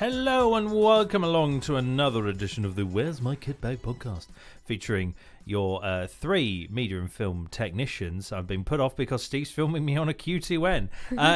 Hello and welcome along to another edition of the Where's My KitBag podcast, featuring your three media and film technicians. I've been put off because Steve's filming me on a Q2N.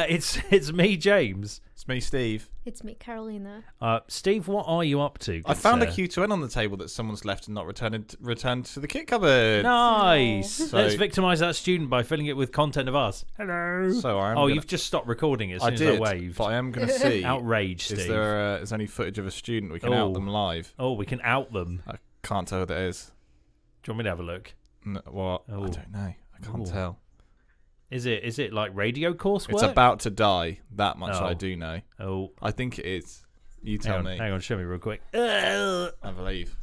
It's me, James. It's me, Steve. It's me, Carolina. Steve, what are you up to? I found a Q2N on the table that someone's left and not returned to the kit cupboard. Nice. So, Let's victimise that student by filling it with content of us. Hello. So you've just stopped recording it as soon as I waved. But I am going to see. Outrage, Steve. Is there any footage of a student we can out them live? Oh, we can out them. I can't tell who that is. Do you want me to have a look? No, what? I don't know. I can't tell. Is it like radio coursework? It's about to die. That much I do know. Oh, I think it is. You tell me. Hang on, show me real quick. I believe.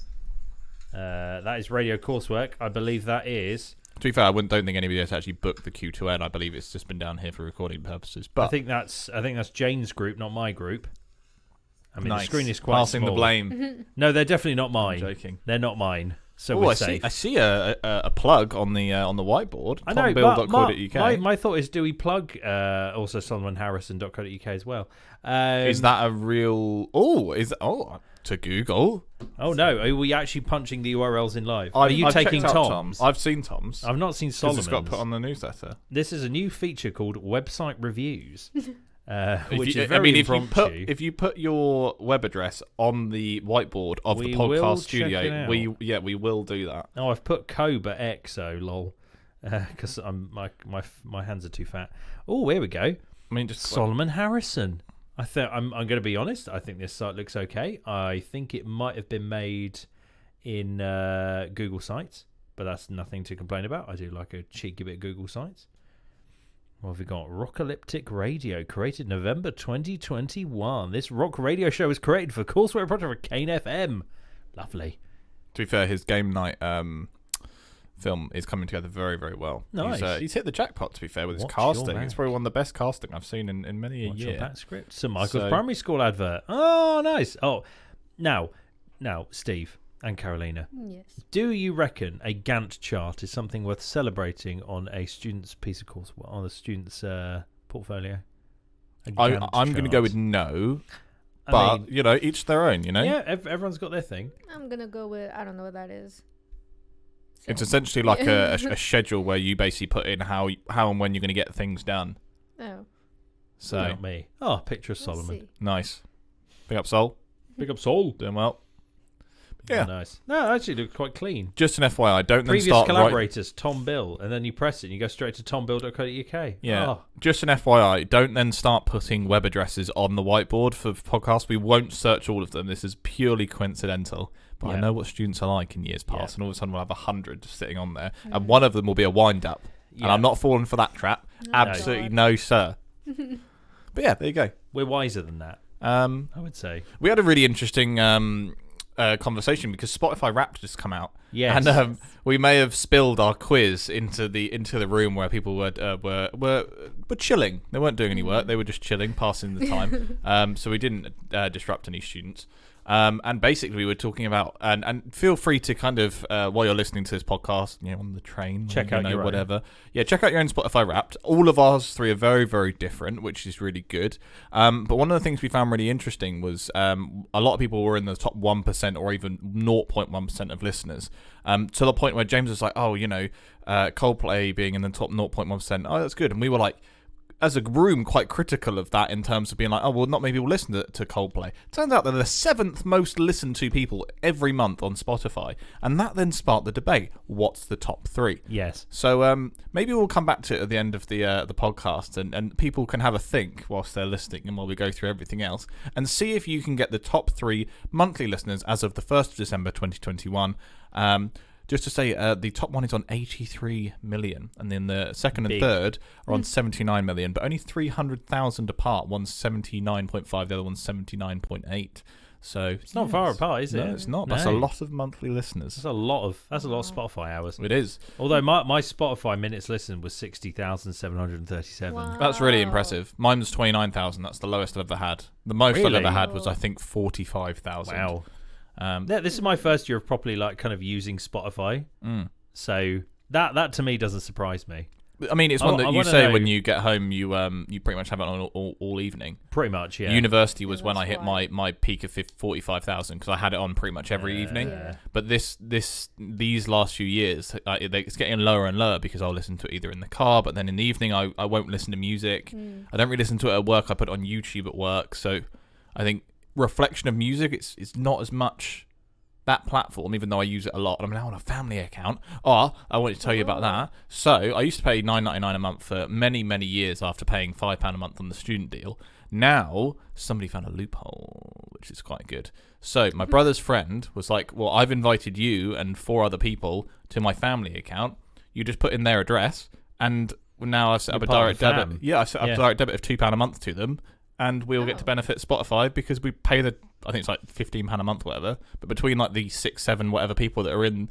That is radio coursework. I believe that is. To be fair, don't think anybody has actually booked the Q2N. I believe it's just been down here for recording purposes. But I think that's Jane's group, not my group. I mean, nice. The screen is quite Passing small. the blame. No, they're definitely not mine. I'm joking. They're not mine. So we're safe. I see a plug on the whiteboard. I know, tombill.co.uk. my thought is, do we plug also SolomonHarrison.co.uk as well? Is that a real? To Google. Oh no, are we actually punching the URLs in live? Are you taking Tom's? I've seen Tom's. I've not seen Solomon's. It's got put on the newsletter. This is a new feature called website reviews. Which is very impromptu. If you put your web address on the whiteboard of the podcast studio, we will do that. Oh, I've put Cobra XO lol, because my hands are too fat. Oh, here we go. I mean, just Solomon Harrison. I'm going to be honest. I think this site looks okay. I think it might have been made in Google Sites, but that's nothing to complain about. I do like a cheeky bit of Google Sites. What have we got? Rockalyptic Radio, created November 2021. This rock radio show was created for courseware project for Kane FM. Lovely. To be fair, his game night film is coming together very, very well. Nice. He's hit the jackpot, to be fair, with his casting. It's probably one of the best casting I've seen in many a year. Your back script. St. Michael's Primary School advert. Oh, nice. Oh, now, Steve and Carolina. Yes. Do you reckon a Gantt chart is something worth celebrating on a student's piece of course, on a student's portfolio? I'm going to go with no, but each their own. Yeah, everyone's got their thing. I'm gonna go with I don't know what that is. So. It's essentially like a schedule where you basically put in how and when you're going to get things done. Oh. So not me. Oh, picture of Solomon. See. Nice. Big up, Sol. Big up, Sol. Doing well. Yeah, nice. No, it actually looks quite clean. Just an FYI, don't Previous then start collaborators, Tom Bill, and then you press it and you go straight to tombill.co.uk. Yeah, just an FYI, don't then start putting web addresses on the whiteboard for podcasts. We won't search all of them. This is purely coincidental. But I know what students are like in years past, and all of a sudden we'll have 100 just sitting on there, and one of them will be a wind up. And I'm not falling for that trap. No. Absolutely no, sir. But yeah, there you go. We're wiser than that, I would say. We had a really interesting conversation because Spotify Wrapped just come out. Yes. And we may have spilled our quiz into the room where people were chilling. They weren't doing any work. They were just chilling, passing the time. So we didn't disrupt any students. And basically we were talking about and feel free to kind of while you're listening to this podcast, on the train, check out your whatever. Yeah, check out your own Spotify Wrapped. All of ours three are very, very different, which is really good. But one of the things we found really interesting was a lot of people were in the top 1% or even 0.1% of listeners. To the point where James was like, Coldplay being in the top 0.1%. Oh, that's good. And we were like, as a room, quite critical of that in terms of being like, not many people listen to Coldplay. Turns out they're the 7th most listened to people every month on Spotify, and that then sparked the debate. What's the top 3? Yes. So maybe we'll come back to it at the end of the podcast, and people can have a think whilst they're listening and while we go through everything else, and see if you can get the top 3 monthly listeners as of the 1st of December 2021. Just to say, the top one is on 83 million, and then the second and third are on 79 million, but only 300,000 apart. One's 79.5, the other one's 79.8. So it's not far apart, is it? No, it's not. No. That's a lot of monthly listeners. That's a lot of Spotify hours. It is. Although my Spotify minutes listened was 60,737. Wow. That's really impressive. Mine was 29,000. That's the lowest I've ever had. The most I've ever had was, I think, 45,000. Wow. This is my first year of properly kind of using Spotify. So that to me doesn't surprise me. I mean, it's one that I you wanna say know- when you get home, you pretty much have it on all evening. Pretty much, yeah. University was Yeah, when I that's hit why. my peak of 45,000 because I had it on pretty much every evening. Yeah. But these last few years, it's getting lower and lower because I'll listen to it either in the car, but then in the evening I won't listen to music. I don't really listen to it at work. I put it on YouTube at work. So I think reflection of music, it's not as much that platform, even though I use it a lot. I'm now on a family account. I wanted to tell you about that. So I used to pay $9.99 a month for many, many years after paying £5 a month on the student deal. Now, somebody found a loophole, which is quite good. So my brother's friend was like, well, I've invited you and 4 other people to my family account. You just put in their address, and now I've set up a direct debit. Yeah, I set up a direct debit of £2 a month to them, and we'll get to benefit Spotify because we pay I think it's like £15 a month, whatever. But between like the 6, 7, whatever people that are in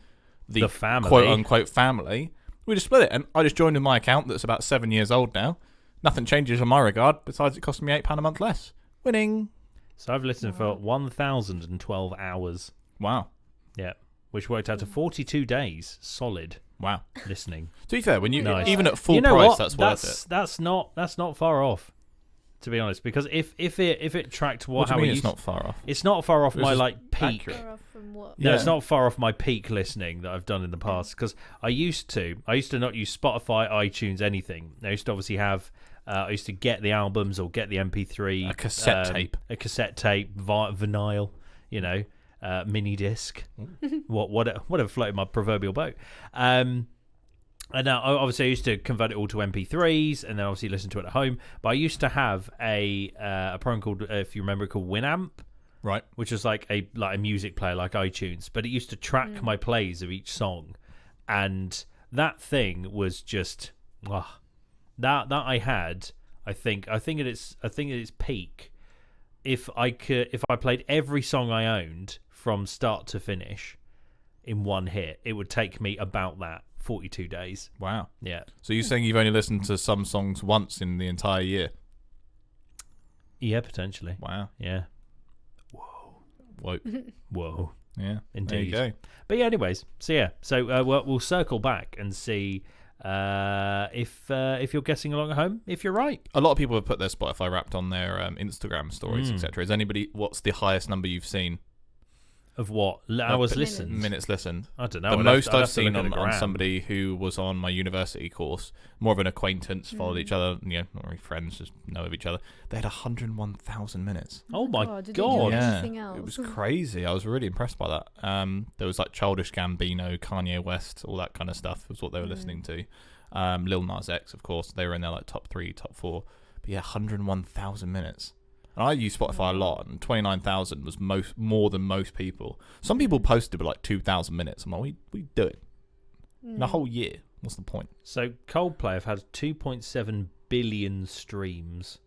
the family, quote unquote family, we just split it. And I just joined in my account that's about 7 years old now. Nothing changes in my regard. Besides, it cost me £8 a month less. Winning. So I've listened for 1,012 hours. Wow. Yeah, which worked out to 42 days solid. Wow. Listening. To be fair, when you Nice. even at full You know price, what? that's worth it. That's not far off, to be honest. Because if it tracked What do how you mean I it's used, not far off? it's not far off It's my just like peak. accurate. Far off from what? No, it's Yeah. not far off my peak listening that I've done in the past. Because I used to not use Spotify, iTunes, anything. I used to obviously have. I used to get the albums or get the MP3, A cassette tape, vinyl, mini disc, whatever floated my proverbial boat. And now, obviously, I used to convert it all to MP3s, and then obviously listen to it at home. But I used to have a program called, if you remember, called Winamp, right? which was like a music player, like iTunes. But it used to track my plays of each song, and that thing was just that I had. I think at its peak, if I played every song I owned from start to finish in one hit, it would take me about 42 days. Wow. Yeah. So you're saying you've only listened to some songs once in the entire year? Yeah, potentially. Wow. Yeah. Whoa. Whoa. Yeah. Indeed. There you go. But yeah, anyways. So we'll circle back and see if you're getting along at home, if you're right. A lot of people have put their Spotify Wrapped on their Instagram stories, etc. What's the highest number you've seen? Of what? Hours listened? Minutes listened. I don't know. The most I'd I've have to seen look at the on gram. somebody who was on my university course, more of an acquaintance, followed each other, not really friends, just know of each other. They had 101,000 minutes. Oh my God, did God. they do Yeah, anything else? it was crazy. I was really impressed by that. There was like Childish Gambino, Kanye West, all that kind of stuff was what they were listening to. Lil Nas X, of course, they were in their like top 3, top 4. But yeah, 101,000 minutes. And I use Spotify a lot, and 29,000 was more than most people. Some people posted with like 2,000 minutes. I'm like, we do it in a whole year. What's the point? So Coldplay have had 2.7 billion streams.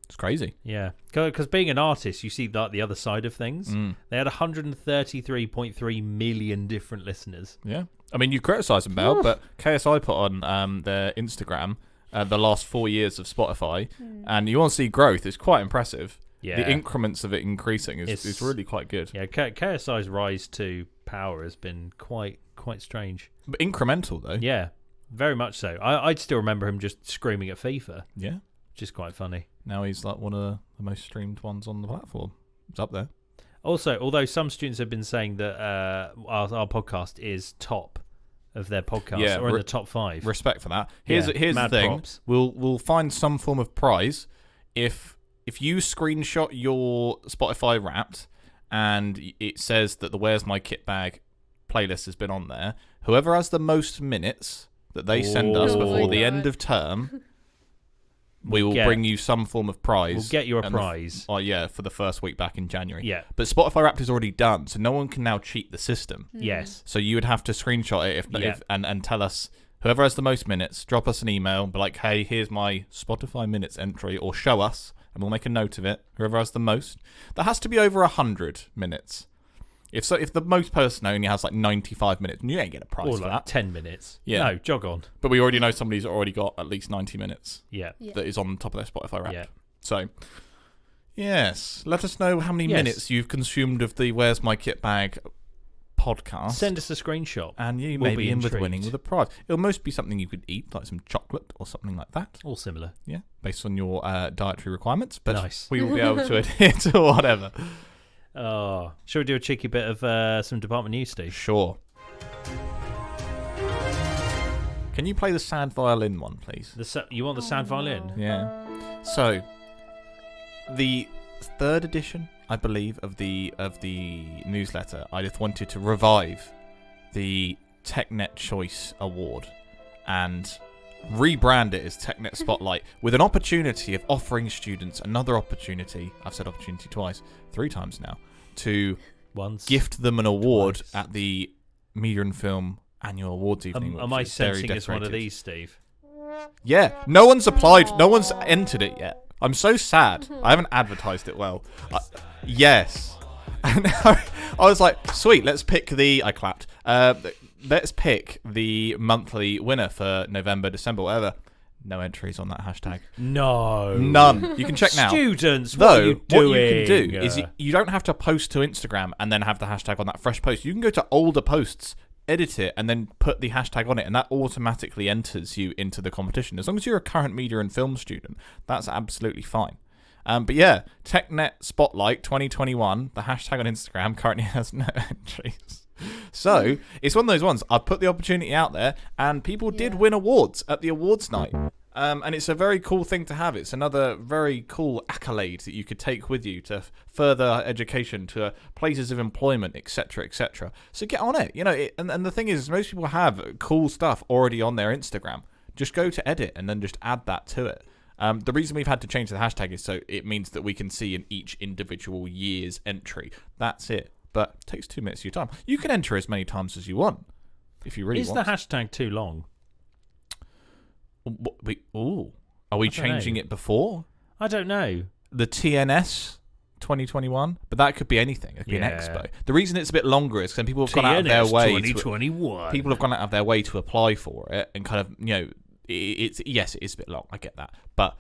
It's crazy. Yeah, because being an artist, you see that the other side of things. They had 133.3 million different listeners. Yeah. I mean, you criticise them, Mel, but KSI put on their Instagram the last 4 years of Spotify, and you want to see growth. It's quite impressive. Yeah, The increments of it increasing is really quite good. Yeah, KSI's rise to power has been quite strange. But incremental, though. Yeah, very much so. I'd still remember him just screaming at FIFA, Yeah. which is quite funny. Now he's like one of the most streamed ones on the platform. It's up there. Also, although some students have been saying that our podcast is top of their podcast, or in the top 5. Respect for that. Here's the mad thing. props. We'll find some form of prize if you screenshot your Spotify Wrapped and it says that the Where's My Kit Bag playlist has been on there. Whoever has the most minutes that they send us Oh before my the God. end of term, we will bring you some form of prize. We'll get you a And prize. Oh yeah, for the first week back in January. Yeah. But Spotify Wrapped is already done, so no one can now cheat the system. Yes. So you would have to screenshot it Yeah. and tell us, whoever has the most minutes, drop us an email, be like, hey, here's my Spotify minutes entry, or show us, and we'll make a note of it. Whoever has the most. That has to be over 100 minutes. If the most person only has like 95 minutes, you ain't get a prize Or for like that. 10 minutes. Yeah. No, jog on. But we already know somebody's already got at least 90 minutes Yeah. Yeah. that is on top of their Spotify Wrapped. Yeah. So, yes, let us know how many Yes. minutes you've consumed of the Where's My Kit Bag podcast. Send us a screenshot. And you We'll may be be in with intrigued. winning with a prize. It'll most be something you could eat, like some chocolate or something like that. All similar. Yeah, based on your dietary requirements. But Nice. we will be able to adhere to whatever. Oh, shall we do a cheeky bit of some department news, Steve? Sure. Can you play the sad violin one, please? You want the sad violin? Yeah. So, the 3rd edition, I believe, of the newsletter, I just wanted to revive the Technet Choice Award and rebrand it as Technet Spotlight with an opportunity of offering students another opportunity. I've said opportunity twice, 3 times now, to Once. gift them an award twice. at the Media and Film Annual Awards evening. Am which I is very sensing it's one of decorated. these, Steve? Yeah, no one's applied. No one's entered it yet. I'm so sad. I haven't advertised it well. Yes. And I was like, sweet, let's pick I clapped. Let's pick the monthly winner for November, December, whatever. No entries on that hashtag. No. None. You can check now. Students, Though, what are you what doing? you can do is you don't have to post to Instagram and then have the hashtag on that fresh post. You can go to older posts, edit it, and then put the hashtag on it, and that automatically enters you into the competition. As long as you're a current media and film student, that's absolutely fine. But yeah, Technet Spotlight 2021, the hashtag on Instagram currently has no entries. So, it's one of those ones. I've put the opportunity out there, and people did win awards at the awards night. And it's a very cool thing to have. It's another very cool accolade that you could take with you to further education, to places of employment, etc., etc. So get on it. And the thing is, most people have cool stuff already on their Instagram. Just go to edit and then just add that to it. The reason we've had to change the hashtag is so it means that we can see in each individual year's entry. That's it. But it takes 2 minutes of your time. You can enter as many times as you want, if you really want. Is the hashtag too long? Are we changing it before? I don't know. The TNS 2021, but that could be anything. It could be an expo. The reason it's a bit longer is because people have gone out of their way. 2021. People have gone out of their way to apply for it, and kind of it is a bit long. I get that, but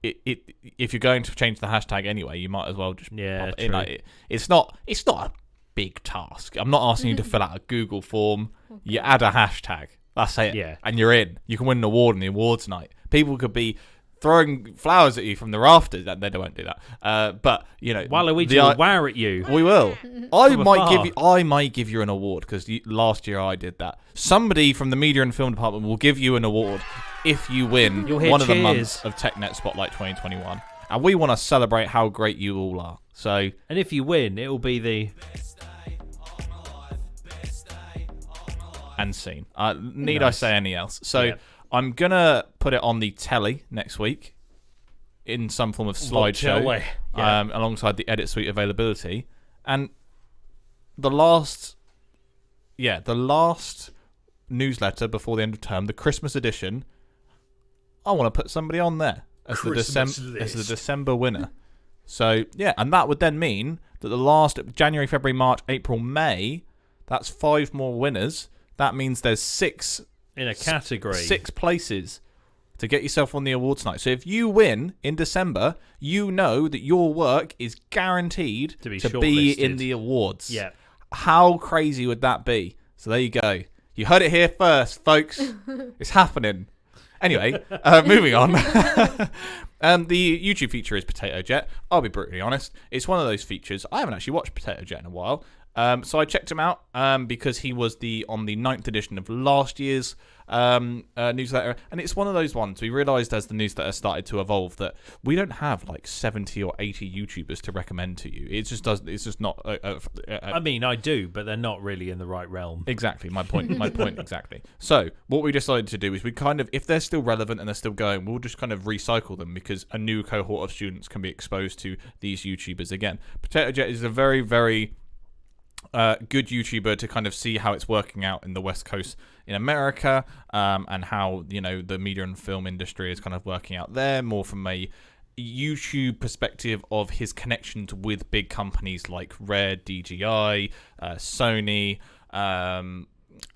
if you're going to change the hashtag anyway, you might as well just pop it in. Like, it's not a big task. I'm not asking you to fill out a Google form. Okay. You add a hashtag. That's it. Yeah. And you're in. You can win an award on the awards night. People could be throwing flowers at you from the rafters. They won't do that. But Waluigi will wow at you. We will. I might give you an award because last year I did that. Somebody from the media and film department will give you an award if you win one of the months of Technet Spotlight 2021. And we want to celebrate how great you all are. So, and if you win, it will be the and scene. Need I say any else? So I'm gonna put it on the telly next week in some form of slideshow, alongside the Edit Suite availability. And the last newsletter before the end of term, the Christmas edition, I want to put somebody on there as the December winner. So and that would then mean that the last January, February, March, April, May, that's 5 more winners. That means there's 6 in a category, 6 places to get yourself on the awards night. So if you win in December, you know that your work is guaranteed to be in the awards. Yeah. How crazy would that be? So there you go. You heard it here first, folks. It's happening. Anyway, moving on. The YouTube feature is Potato Jet. I'll be brutally honest. It's one of those features. I haven't actually watched Potato Jet in a while. So I checked him out because he was on the 9th edition of last year's newsletter. And it's one of those ones. We realised as the newsletter started to evolve that we don't have like 70 or 80 YouTubers to recommend to you. It's just not... I mean, I do, but they're not really in the right realm. Exactly. My point exactly. So what we decided to do is we kind of, if they're still relevant and they're still going, we'll just kind of recycle them because a new cohort of students can be exposed to these YouTubers again. Potato Jet is a very, very... good YouTuber to kind of see how it's working out in the West Coast in America, and how the media and film industry is kind of working out there, more from a YouTube perspective of his connections with big companies like Red, DJI, Sony,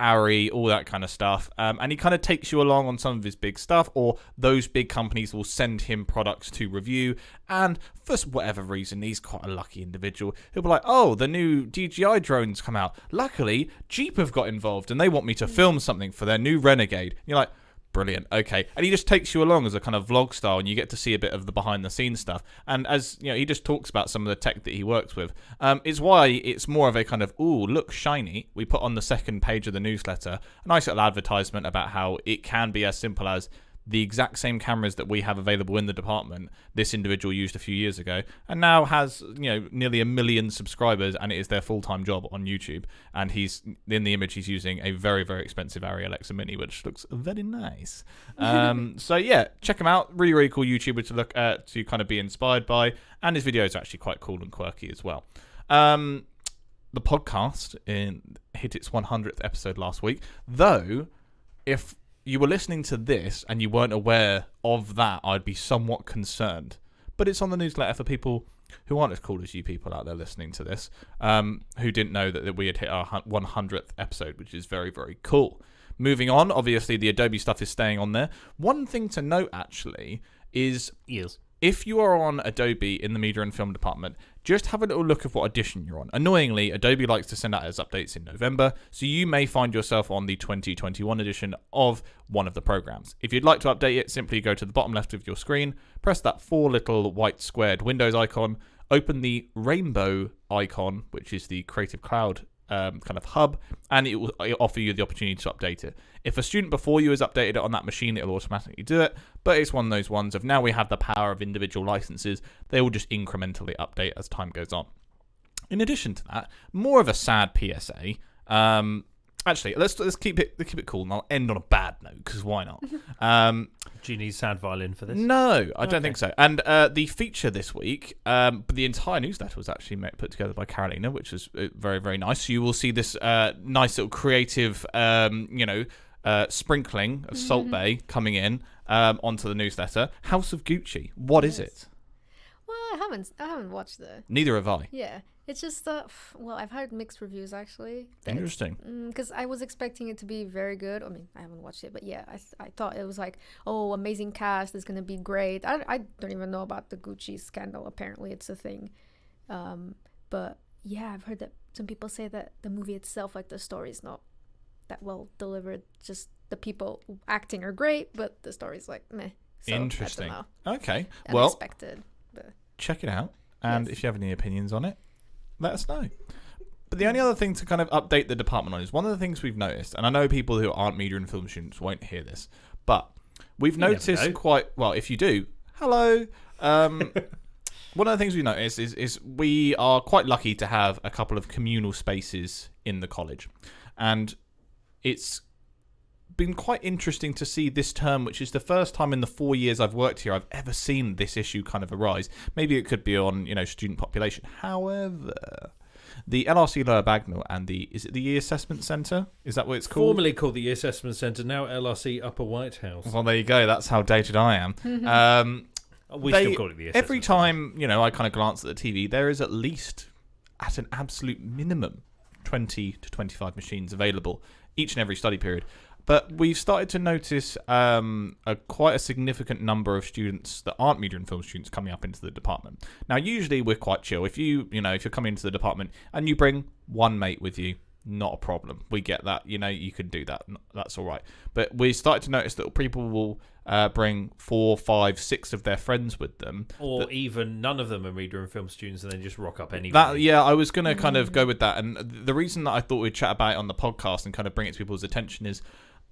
Arri, all that kind of stuff. And he kind of takes you along on some of his big stuff, or those big companies will send him products to review. And for whatever reason, he's quite a lucky individual. He'll be like, oh, the new DJI drones come out. Luckily, Jeep have got involved and they want me to film something for their new Renegade. And you're like, brilliant, okay. And he just takes you along as a kind of vlog style, and you get to see a bit of the behind the scenes stuff. And as you know, he just talks about some of the tech that he works with. It's why it's more of a kind of, ooh, look shiny. We put on the second page of the newsletter a nice little advertisement about how it can be as simple as the exact same cameras that we have available in the department this individual used a few years ago, and now has, you know, nearly 1 million subscribers, and it is their full-time job on YouTube. And he's in the image, he's using a very, very expensive Arri Alexa Mini, which looks very nice. So yeah, check him out. Really, really cool YouTuber to look at, to kind of be inspired by, and his videos are actually quite cool and quirky as well. The podcast hit its 100th episode last week, though if you were listening to this and you weren't aware of that, I'd be somewhat concerned. But it's on the newsletter for people who aren't as cool as you people out there listening to this, who didn't know that we had hit our 100th episode, which is very, very cool. Moving on, obviously the Adobe stuff is staying on there. One thing to note, actually, is if you are on Adobe in the media and film department, just have a little look at what edition you're on. Annoyingly, Adobe likes to send out its updates in November, so you may find yourself on the 2021 edition of one of the programs. If you'd like to update it, simply go to the bottom left of your screen, press that 4 little white squared Windows icon, open the rainbow icon, which is the Creative Cloud kind of hub, and it will offer you the opportunity to update it. If a student before you has updated it on that machine, it'll automatically do it, but it's one of those ones of now we have the power of individual licenses, they will just incrementally update as time goes on. In addition to that, more of a sad PSA. Actually, let's keep it cool, and I'll end on a bad note, because why not? Do you need sad violin for this? No, I don't think so. And the feature this week, the entire newsletter was actually put together by Carolina, which was very, very nice. So you will see this nice little creative, sprinkling of Salt Bay coming in onto the newsletter. House of Gucci. What is it? Well, I haven't watched the. Neither have I. Yeah, it's just well, I've heard mixed reviews actually. Interesting. Because I was expecting it to be very good. I mean, I haven't watched it, but yeah, I thought it was like, oh, amazing cast, it's gonna be great. I don't even know about the Gucci scandal. Apparently, it's a thing. But yeah, I've heard that some people say that the movie itself, like the story, is not that well delivered. Just the people acting are great, but the story's like meh. So, interesting. I don't know. Okay. Unexpected, well, check it out, and Yes. if you have any opinions on it, let us know. But the only other thing to kind of update the department on is one of the things we've noticed, and I know people who aren't media and film students won't hear this, but we've noticed quite well. If you do, hello. One of the things we noticed is we are quite lucky to have a couple of communal spaces in the college, and it's been quite interesting to see this term, which is the first time in the 4 years I've worked here I've ever seen this issue kind of arise. Maybe it could be on, student population. However, the LRC Lower Bagnall and is it the Year Assessment Centre? Is that what it's called? Formerly called the Year Assessment Centre, now LRC Upper White House. Well, there you go. That's how dated I am. We still call it the Year Every Assessment time, I kind of glance at the TV, there is at least, at an absolute minimum, 20 to 25 machines available each and every study period. But we've started to notice quite a significant number of students that aren't media and film students coming up into the department. Now, usually we're quite chill. If if you're coming into the department and you bring one mate with you, not a problem. We get that. You can do that. That's all right. But we started to notice that people will bring 4, 5, 6 of their friends with them, or even none of them are media and film students, and then just rock up anyway. I was going to kind of go with that. And the reason that I thought we'd chat about it on the podcast and kind of bring it to people's attention is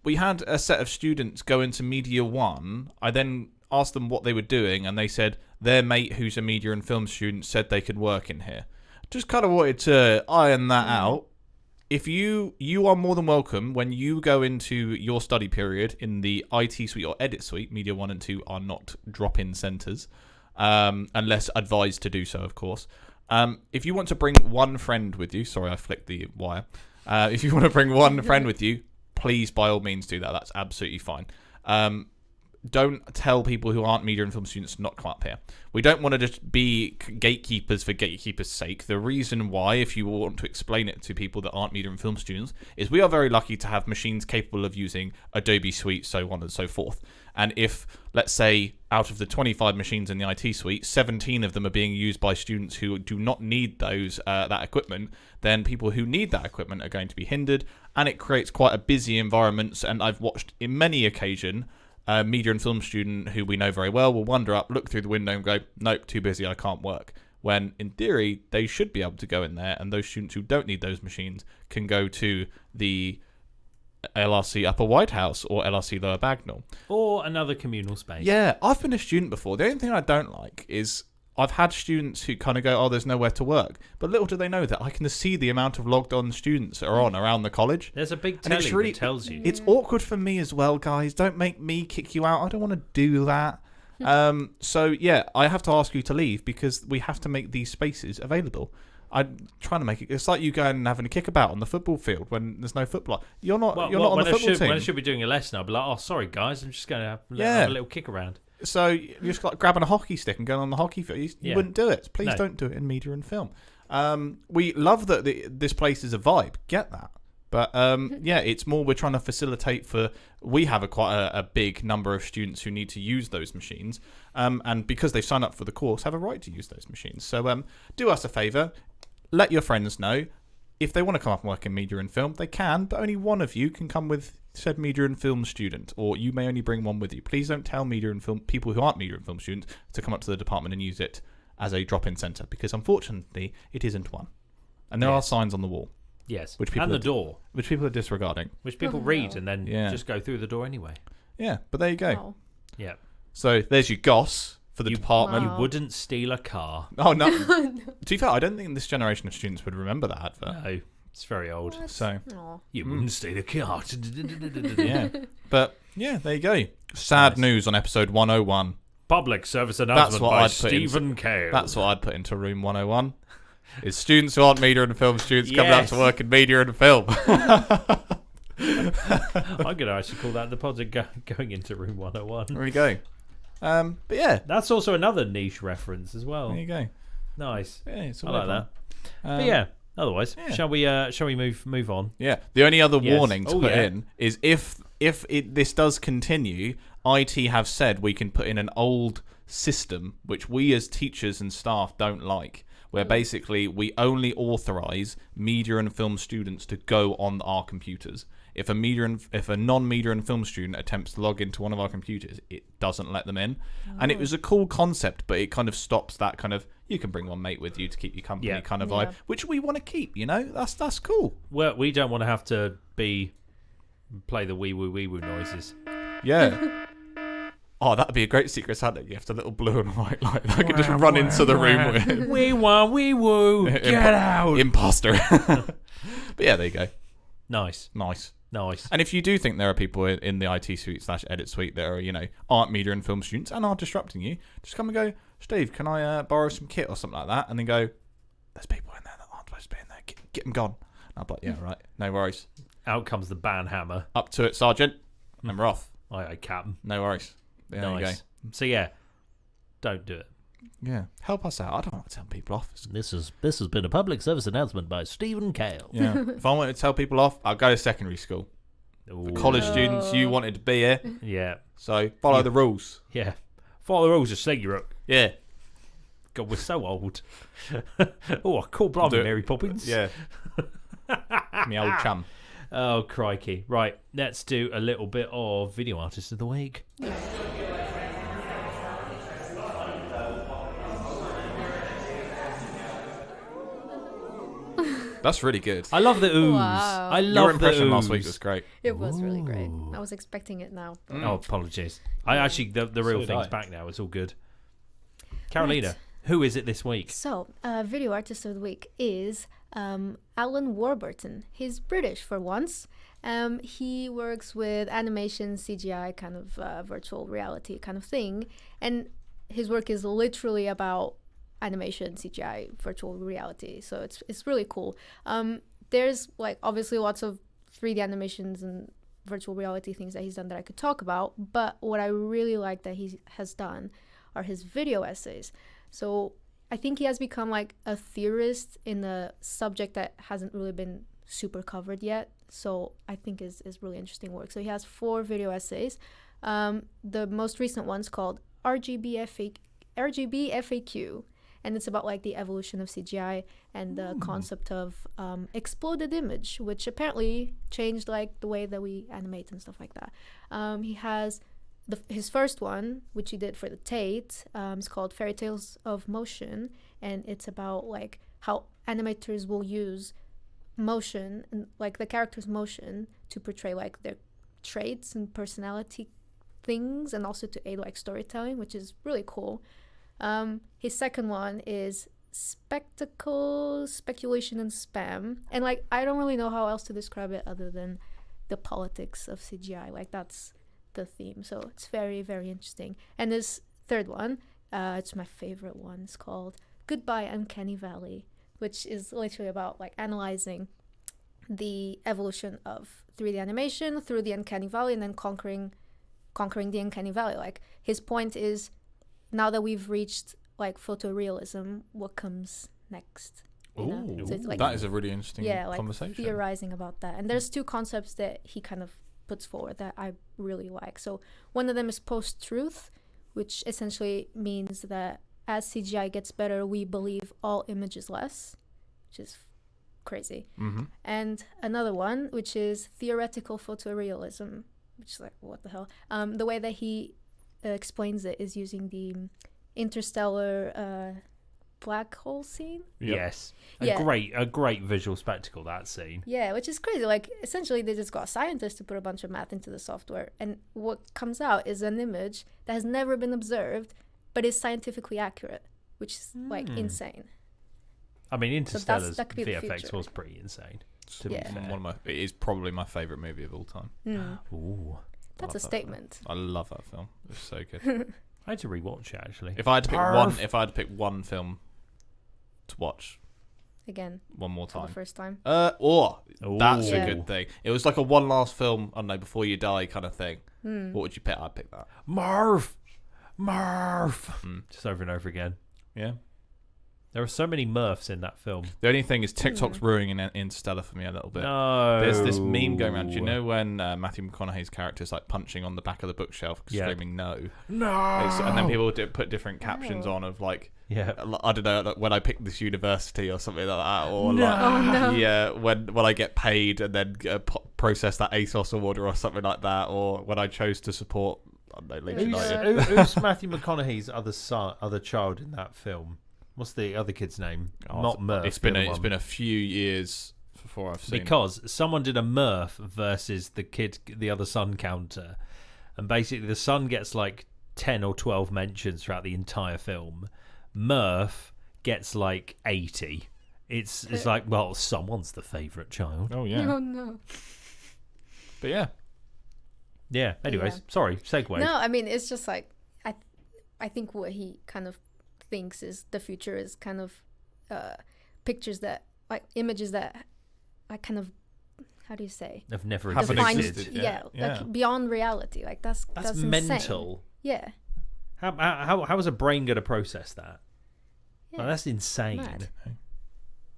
we had a set of students go into Media 1. I then asked them what they were doing, and they said their mate, who's a media and film student, said they could work in here. Just kind of wanted to iron that out. If you are more than welcome when you go into your study period in the IT suite or edit suite. Media 1 and 2 are not drop-in centres, unless advised to do so, of course. If you want to bring one friend with you, sorry, I flicked the wire. If you want to bring one friend with you, please, by all means, do that. That's absolutely fine. don't tell people who aren't media and film students to not come up here. We don't want to just be gatekeepers for gatekeepers' sake. The reason why, if you want to explain it to people that aren't media and film students, is we are very lucky to have machines capable of using Adobe Suite, so on and so forth. And if, let's say, out of the 25 machines in the IT suite, 17 of them are being used by students who do not need that equipment, then people who need that equipment are going to be hindered, and it creates quite a busy environment. And I've watched in many occasions a media and film student who we know very well will wander up, look through the window and go, nope, too busy, I can't work. When in theory, they should be able to go in there, and those students who don't need those machines can go to the LRC Upper White House or LRC Lower Bagnall. Or another communal space. Yeah, I've been a student before. The only thing I don't like is I've had students who kind of go, oh, there's nowhere to work. But little do they know that I can see the amount of logged on students that are on around the college. There's a big telly that tells you. It's awkward for me as well, guys. Don't make me kick you out. I don't want to do that. So, yeah, I have to ask you to leave because we have to make these spaces available. I'm trying to make it. It's like you going and having a kickabout on the football field when there's no football. You're not on the football team. When I should be doing a lesson, I'll be like, oh, sorry, guys. I'm just going to have a little kick around. So you're just like grabbing a hockey stick and going on the hockey field. You wouldn't do it. Please don't do it in media and film. We love that this place is a vibe. Get that. But it's more we're trying to facilitate we have quite a big number of students who need to use those machines. And because they've signed up for the course, have a right to use those machines. So do us a favour. Let your friends know. If they want to come up and work in media and film, they can, but only one of you can come with said media and film student, or you may only bring one with you. Please don't tell media and film people who aren't media and film students to come up to the department and use it as a drop-in centre, because unfortunately it isn't one. And there are signs on the wall. Yes, and the door. Which people are disregarding. Which people read and then just go through the door anyway. Yeah, but there you go. Oh. Yeah. So there's your goss for the department. You wouldn't steal a car. Oh, no. To be fair, I don't think this generation of students would remember that advert. No, it's very old. What? So you wouldn't steal a car. Yeah. But, yeah, there you go. Sad news on episode 101. Public service announcement by Stephen Cale. That's what I'd put into room 101. Is students who aren't media and film students coming out to work in media and film. I'm going to actually call that the project going into room 101. There we go. But yeah. That's also another niche reference as well. There you go. Nice. Yeah, it's I like that. But yeah, otherwise, shall we move on? Yeah. The only other warning to put in is if this does continue, IT have said we can put in an old system which we as teachers and staff don't like, where basically we only authorise media and film students to go on our computers. If a non-media and film student attempts to log into one of our computers, it doesn't let them in. And it was a cool concept, but it kind of stops that kind of, you can bring one mate with you to keep you company kind of vibe, which we want to keep, that's cool. Well, we don't want to have to play the wee woo noises. Yeah. Oh, that'd be a great Secret Santa. You have the little blue and white light that I could just run into the room with. Wee woo, get out. Imposter. But yeah, there you go. Nice. And if you do think there are people in the IT suite / edit suite that are, aren't media and film students and are disrupting you, just come and go, Steve, can I borrow some kit or something like that? And then go, there's people in there that aren't supposed to be in there. Get them gone. And I'm like, yeah, right. No worries. Out comes the ban hammer. Up to it, Sergeant. And we're off. Aye, Captain. No worries. There you go. So yeah, don't do it. Yeah, help us out. I don't want to tell people off. This has been a public service announcement by Stephen Cale. Yeah, if I wanted to tell people off, I'll go to secondary school. College students, you wanted to be here. Yeah. So follow the rules. Yeah, follow the rules of Sleggerup. Yeah. God, we're so old. Oh, cool, blimey, Mary Poppins. Yeah. Me old chum. Oh, crikey. Right, let's do a little bit of Video Artist of the Week. That's really good. I love the ooze. Wow. I love Your impression the ooze. last week was great. It was really great. I was expecting it now. Oh, apologies. I actually, the real thing's back now. It's all good. Carolina, who is it this week? So, Video Artist of the Week is Alan Warburton. He's British for once. He works with animation, CGI, kind of virtual reality kind of thing. And his work is literally about animation, CGI, virtual reality. So it's really cool. There's obviously lots of 3D animations and virtual reality things that he's done that I could talk about. But what I really like that he has done are his video essays. So I think he has become like a theorist in a subject that hasn't really been super covered yet. So I think is really interesting work. So he has 4 video essays. The most recent one's called RGB FAQ, and it's about like the evolution of CGI and the concept of exploded image, which apparently changed like the way that we animate and stuff like that. He has his first one, which he did for the Tate, is called Fairy Tales of Motion, and it's about like how animators will use motion and like the character's motion to portray like their traits and personality things, and also to aid like storytelling, which is really cool. His second one is spectacle, speculation, and spam, and like I don't really know how else to describe it other than the politics of CGI. Like that's the theme, so it's very, very interesting. And his third one, it's my favorite one, it's called Goodbye Uncanny Valley, which is literally about like analyzing the evolution of 3D animation through the Uncanny Valley and then conquering the Uncanny Valley. Like his point is, now that we've reached like photorealism, what comes next? You know? So it's, like, that is a really interesting conversation. Theorizing about that. And there's 2 concepts that he kind of puts forward that I really like. So one of them is post-truth, which essentially means that as CGI gets better, we believe all images less, which is crazy. And another one, which is theoretical photorealism, which is like, what the hell? The way that he explains it is using the interstellar black hole scene. Yes. A great visual spectacle, that scene. Yeah, which is crazy. Like, essentially, they just got scientists to put a bunch of math into the software, and what comes out is an image that has never been observed, but is scientifically accurate, which is, like, insane. I mean, Interstellar's that could be the VFX future. was pretty insane, to Yeah. be fair. It is probably my favourite movie of all time. Ooh. That's a statement. I love that film. It's so good. I had to rewatch it, actually. If I had to pick one film to watch Again, one more for time, the first time. That's Yeah. a good thing. It was like a one last film, I don't know, before you die kind of thing. What would you pick? I'd pick that. Marv! Just over and over again. Yeah. There are so many Murphs in that film. The only thing is TikTok's ruining Interstellar for me a little bit. No. There's this meme going around. Do you know when Matthew McConaughey's character is like punching on the back of the bookshelf, screaming no? No. And then people put different captions on of like, I don't know, like, when I picked this university or something like that, or when I get paid and then process that ASOS award or something like that, or when I chose to support, I don't know, Leeds United. Who's Matthew McConaughey's other child in that film? What's the other kid's name? Not Murph. It's been a few years before I've seen. Because someone did a Murph versus the other son counter, and basically the son gets like 10 or 12 mentions throughout the entire film. Murph gets like 80. It's like, well, someone's the favourite child. Oh yeah. Oh no. But yeah. Yeah. Anyways, sorry, segue. No, I mean, it's just like I think what he kind of thinks is the future is kind of pictures that, like, images that I kind of, how do you say, Have never defined, existed. like beyond reality. Like that's mental. Insane. Yeah. How is a brain going to process that? Yeah. Like, that's insane. Mad.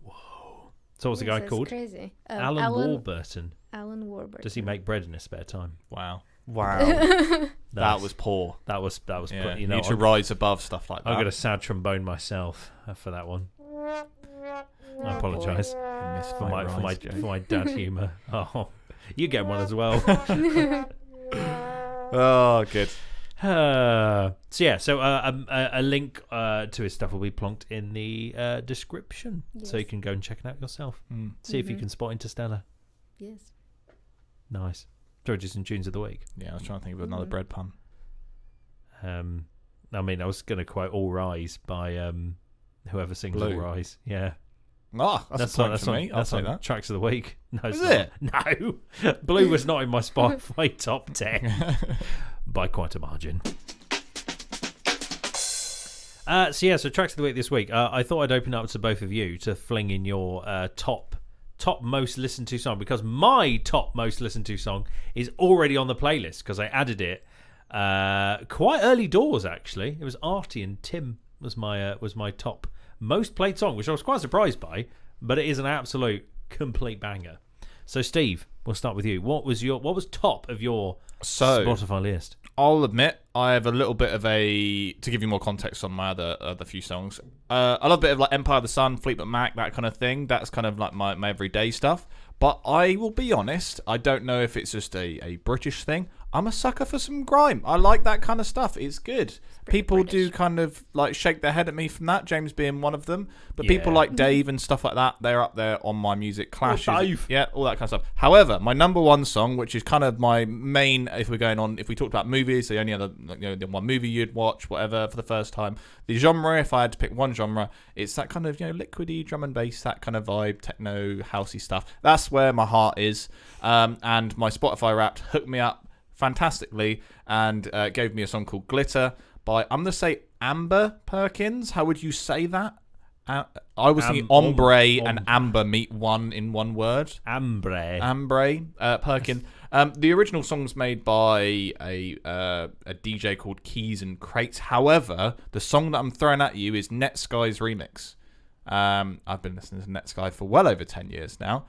Whoa. So what's the guy called? Crazy. Alan Warburton. Alan Warburton. Does he make bread in his spare time? Wow. That was poor. That was Yeah. you know, need to rise above stuff like that. I got a sad trombone myself for that one. I apologise for my dad humour. Oh, you get one as well. Oh, good. So a link to his stuff will be plonked in the description, so you can go and check it out yourself. See if you can spot Interstellar. Yes. Nice. Georges and Tunes of the Week. Yeah, I was trying to think of another bread pun. I mean, I was going to quote All Rise by whoever sings Blue. All Rise. Yeah. Ah, that's a point for me. I'll say that. Tracks of the Week. No, it's Is not. it? No. Blue was not in my Spotify top 10 by quite a margin. So tracks of the week this week. I thought I'd open up to both of you to fling in your top top most listened to song, because my top most listened to song is already on the playlist because I added it quite early doors. Actually, it was Artie and Tim was my top most played song, which I was quite surprised by, but it is an absolute complete banger. So Steve, we'll start with you. What was top of your Spotify list? I'll admit I have a little bit of to give you more context on my other few songs. I love a bit of like Empire of the Sun, Fleetwood Mac, that kind of thing. That's kind of like my everyday stuff. But I will be honest, I don't know if it's just a British thing. I'm a sucker for some grime. I like that kind of stuff. It's good. People British. do kind of like shake their head at me from that, James being one of them. But people like Dave and stuff like that, they're up there on my music. Clash, yeah, all that kind of stuff. However, my number one song, which is kind of my main, if we talked about movies, the only other, the one movie you'd watch, whatever, for the first time. The genre, if I had to pick one genre, it's that kind of, liquidy drum and bass, that kind of vibe, techno, housey stuff. That's where my heart is. And my Spotify Wrapped hooked me up fantastically and gave me a song called Glitter by, I'm going to say, Amber Perkins. How would you say that? I was thinking Ambré and Amber meet in one word. Ambré Perkins. The original song's made by a DJ called Keys and Krates. However, the song that I'm throwing at you is Netsky's remix. I've been listening to Netsky for well over 10 years now.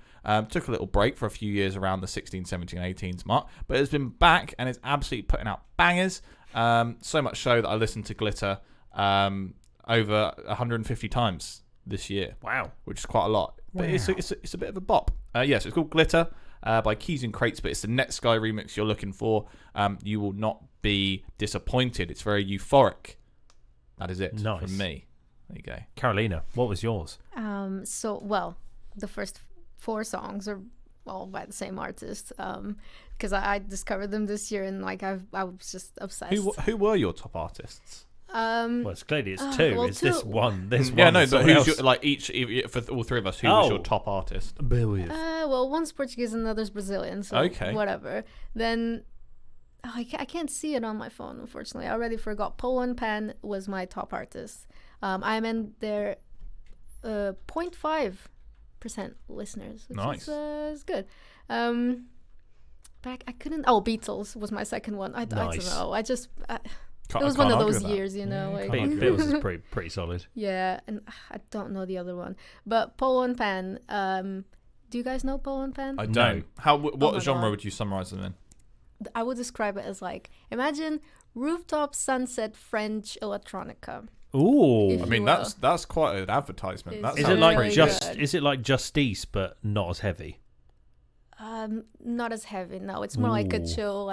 Took a little break for a few years around the 16, 17, 18s mark, but it's been back and it's absolutely putting out bangers. So much so that I listened to Glitter over 150 times this year. Wow. Which is quite a lot. But it's a bit of a bop. Yes, it's called Glitter by Keys and Krates, but it's the Netsky remix you're looking for. You will not be disappointed. It's very euphoric. That is it from me. There you go. Carolina, what was yours? The first 4 songs are all by the same artist, because I discovered them this year, and like I was just obsessed. Who were your top artists? Well, it's clearly it's two. It's two. This one. Yeah, no, but who's your, for all three of us? Who was your top artist? Bear with. One's Portuguese and the other's Brazilian. So okay, whatever. Then I can't see it on my phone, unfortunately. I already forgot. Polo Pan was my top artist. I'm in their 0.5% listeners, which is good. But I couldn't. Beatles was my second one. I don't know. It was one of those years, Beatles is pretty solid. Yeah, and I don't know the other one. But Polo Pan. Do you guys know Polo Pan? I don't. What genre would you summarize them in? I would describe it as imagine rooftop sunset French electronica. Ooh, I mean that's quite an advertisement. Is it like Justice but not as heavy? Not as heavy. No, it's more like a chill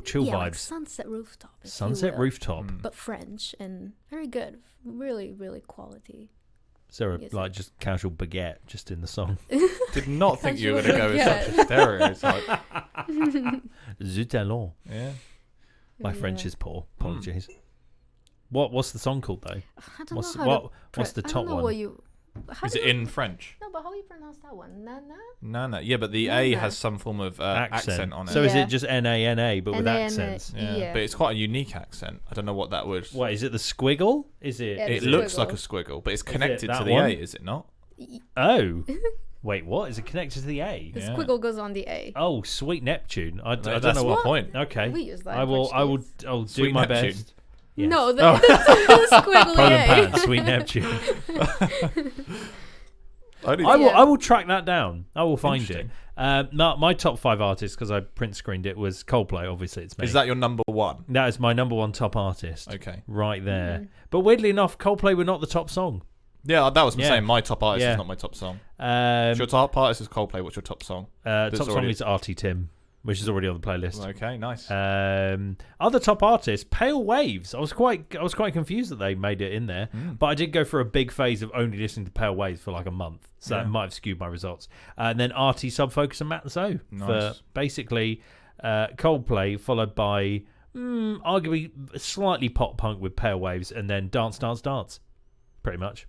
chill vibes. Like sunset rooftop. Sunset rooftop, but French and very good. Really, really quality. Is there just casual baguette just in the song? Did not think you were going to go with such a stereotype. Zut allons. Yeah. My French is poor. Apologies. What's the song called though? I don't know what's the top one? Is it in French? No, but how do you pronounce that one? Nanã? Nanã. Yeah, but the A has some form of accent on it. So is it just Nana but with accents? Yeah, but it's quite a unique accent. I don't know what that would. What is it? The squiggle? Is it? It looks like a squiggle, but it's connected to the A, is it not? Oh. Wait, what? Is it connected to the A? The squiggle goes on the A. Oh, sweet Neptune. I don't know what point. Okay. We use that. I'll do my best. Yes. No, the squiggly Polo A. Pan, Sweet Neptune. I will track that down. I will find it. My top 5 artists, because I print screened it, was Coldplay. Obviously, it's me. Is that your number one? That is my number one top artist. Okay, right there. But weirdly enough, Coldplay were not the top song. Yeah, that was the same. My top artist is not my top song. Your top artist is Coldplay. What's your top song? Top song is Artie Tim, which is already on the playlist. Okay, nice. Other top artists, Pale Waves. I was quite confused that they made it in there, but I did go for a big phase of only listening to Pale Waves for like a month, so that might have skewed my results. And then Artie, Subfocus, and Matt Zoe for basically Coldplay, followed by arguably slightly pop punk with Pale Waves, and then Dance, Dance, Dance, pretty much.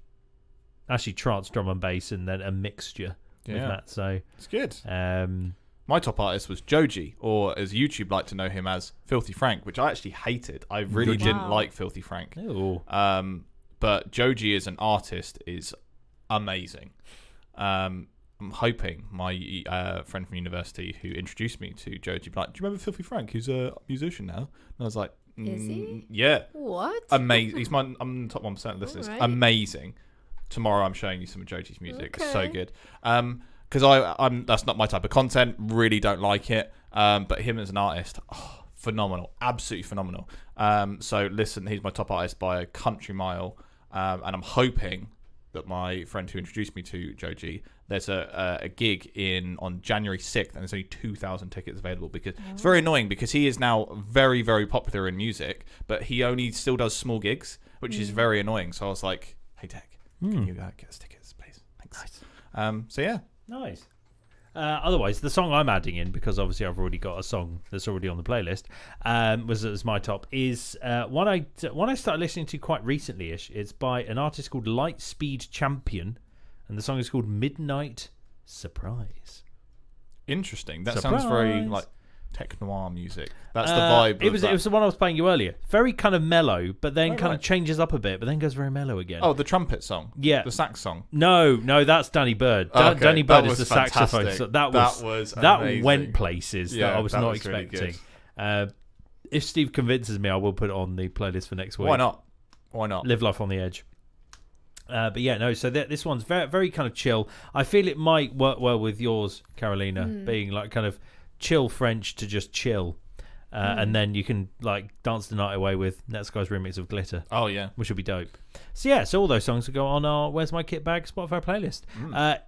Actually, trance, drum and bass, and then a mixture with Matt Zoe. It's good. My top artist was Joji, or as YouTube like to know him as, Filthy Frank, which I actually hated. I really didn't like Filthy Frank. Ew. But Joji as an artist is amazing. I'm hoping my friend from university who introduced me to Joji, like, do you remember Filthy Frank, who's a musician now? And I was like, Is he? Yeah. What? Amazing. I'm in the top 1% of listeners. Right. Amazing. Tomorrow I'm showing you some of Joji's music. Okay. It's so good. Because I'm that's not my type of content. Really don't like it. But him as an artist, phenomenal. Absolutely phenomenal. So listen, he's my top artist by a country mile. And I'm hoping that my friend who introduced me to Joji, there's a gig on January 6th, and there's only 2,000 tickets available, because it's very annoying, because he is now very, very popular in music, but he only still does small gigs, which is very annoying. So I was like, hey, Tech, can you get us tickets, please? Thanks. Nice. So yeah. Nice. Otherwise, the song I'm adding in, because obviously I've already got a song that's already on the playlist, was my top, is one I started listening to quite recently-ish. It's by an artist called Lightspeed Champion, and the song is called Midnight Surprise. Interesting. That Surprise. sounds very like tech noir music. That's the vibe. It was the one I was playing you earlier. Very kind of mellow, but then kind of right. changes up a bit, but then goes very mellow again. Oh, the trumpet song. Yeah. The sax song. No, that's Danny Bird. Okay, Danny Bird that is the was saxophone. fantastic. So that amazing. went places that I was that not was really expecting. good. If Steve convinces me, I will put it on the playlist for next week. Why not? Live Life on the Edge. But yeah, no. So this one's very, very kind of chill. I feel it might work well with yours, Carolina, being like kind of chill French to just chill, and then you can like dance the night away with Netsky's remix of Glitter. Oh yeah, which would be dope. So yeah, so all those songs will go on our Where's My KitBag Spotify playlist.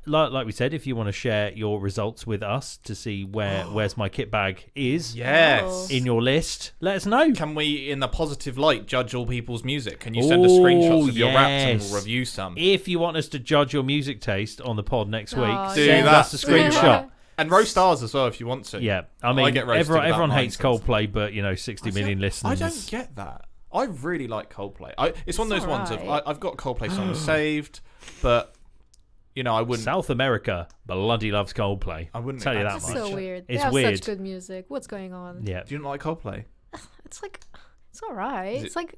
Like we said, if you want to share your results with us to see Where's My KitBag is yes, in your list, let us know. Can we, in the positive light, judge all people's music? Can you send us screenshots of your raps and we'll review some? If you want us to judge your music taste on the pod next week, do send that. us a screenshot. And roast ours as well if you want to. Yeah, I mean, get roasted about everyone mine hates Coldplay, but 60 million listeners. I don't get that. I really like Coldplay. It's one of those ones of I've got Coldplay songs saved, but I wouldn't. South America bloody loves Coldplay. I wouldn't tell you that It's much. so weird. It's they have weird. such good music. What's going on? Yeah. Do you not like Coldplay? It's like, it's all right. It's like,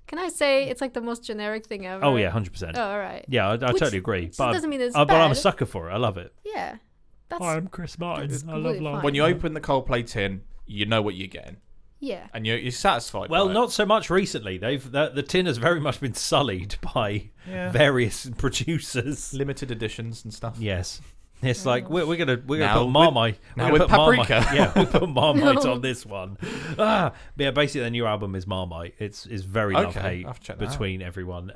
can I say it's like the most generic thing ever? Oh yeah, 100%. Oh, all right. Yeah, I totally agree. But doesn't mean it's but I'm a bad. sucker for it. I love it. Yeah. I'm Chris Martin. that's I love completely love. fine. When you open the Coldplay tin, you know what you're getting, Yeah. and you're satisfied. Well, by it. not so much recently. The tin has very much been sullied by various producers. limited editions and stuff. Yes. It's like we're gonna Now put Marmite. now we're with gonna put paprika. Marmite, we put Marmite on this one. Yeah, basically the new album is Marmite. It's very love Okay, hate I'll have to check that between everyone.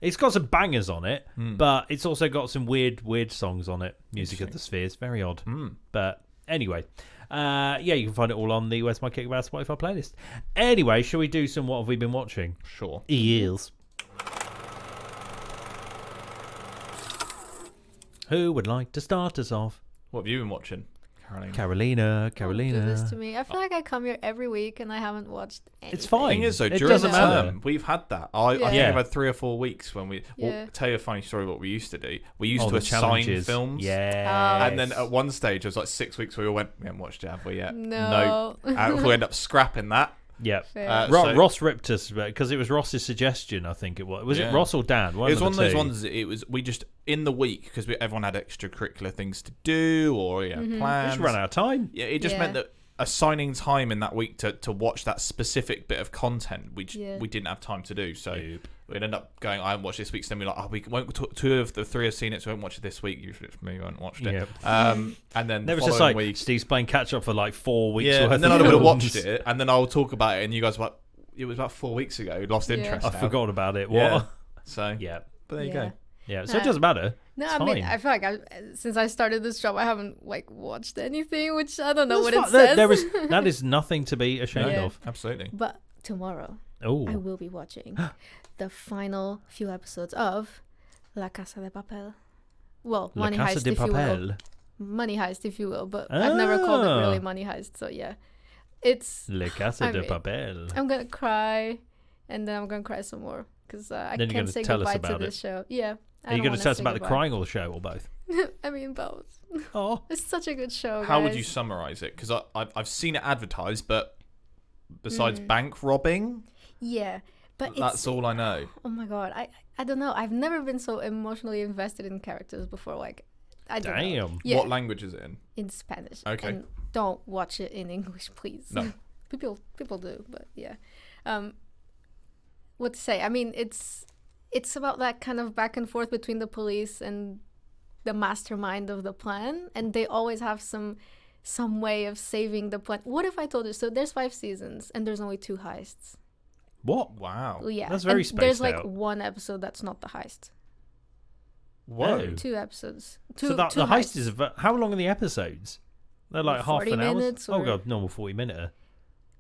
It's got some bangers on it, but it's also got some weird songs on it. Music of the Spheres, very odd. But anyway, you can find it all on the Where's My KitBag Spotify playlist. Anyway, shall we do some What Have We Been Watching? Sure. Yes. Who would like to start us off? What have you been watching, Carolina? Carolina. Don't do this to me. I feel like I come here every week and I haven't watched anything. It's fine. The thing is, though, It during the doesn't matter. term, we've had that. I think Yeah. I've had 3 or 4 weeks when we. Yeah. Well, tell you a funny story. What we used to do, we used to the assign challenges. films. Yeah. And then at one stage, it was like 6 weeks. We all went. We haven't watched it, have we yet? No. And we end up scrapping that. Yeah. Fair. So- Ross ripped us because it was Ross's suggestion. I think it was. Was it Ross or Dan? It was one of those ones. It was we just in the week because everyone had extracurricular things to do or plans. Just ran out of time. Yeah, it just meant that assigning time in that week to watch that specific bit of content, we didn't have time to do. So we'd end up going, I haven't watched this week. So then we're like, we won't. 2 of the 3 have seen it, so we won't watch it this week. Usually it's me who haven't watched it. Yep. And then There the was just following like week, Steve's playing catch up for like 4 weeks. yeah, worth and then I of would have films. watched it, and then I'll talk about it, and you guys were like, it was about 4 weeks ago. Lost interest. I now. forgot about it. What? Yeah. So Yeah. but there you go. Yeah. So it doesn't matter. No, It's I mean, fine. I feel like since I started this job, I haven't watched anything, which I don't know what That's it fine. says. That is nothing to be ashamed Yeah. of. Absolutely. But tomorrow, Oh. I will be watching the final few episodes of La Casa de Papel. Well, La Money Casa Heist, de if you will. Papel. Money Heist, if you will. But I've never called it really Ah. Money Heist. So yeah, it's. La Casa I de mean, Papel. I'm gonna cry, and then I'm gonna cry some more because I Then you're can't gonna say tell us goodbye to about this show. Yeah. Are you going going to tell us about the crying or the show or both? I mean, both. Oh. It's such a good show. How would guys. you summarize it? Because I've seen it advertised, but besides bank robbing, Yeah, but that's it's. all I know. Oh my god, I don't know. I've never been so emotionally invested in characters before. I don't know. Damn. Yeah, What language is it in? Spanish. Okay. And don't watch it in English, please. No. people do, but yeah. What to say? I mean, it's about that kind of back and forth between the police and the mastermind of the plan, and they always have some way of saving the plan. What if I told you? So there's 5 seasons, and there's only 2 heists. What? Wow. Well, yeah, That's very and spaced there's like out. 1 episode that's not the heist. Whoa. 2 episodes. So that the heist is how long are the episodes? They're like half 40 an hour. minutes Oh or- god, normal 40-minute.